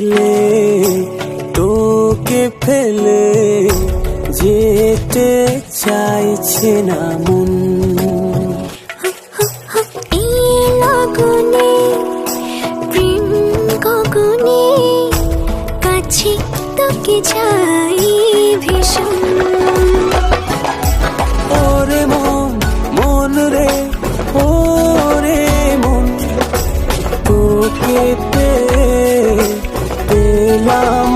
গেলে তোকে ফেলে যেতে চাইছে না মন। এই লগনে প্রেম গগনে কাছে তোকে চাই ভীষণ। ওরে মন, মন রে, ওরে মন, তোকে পেলাম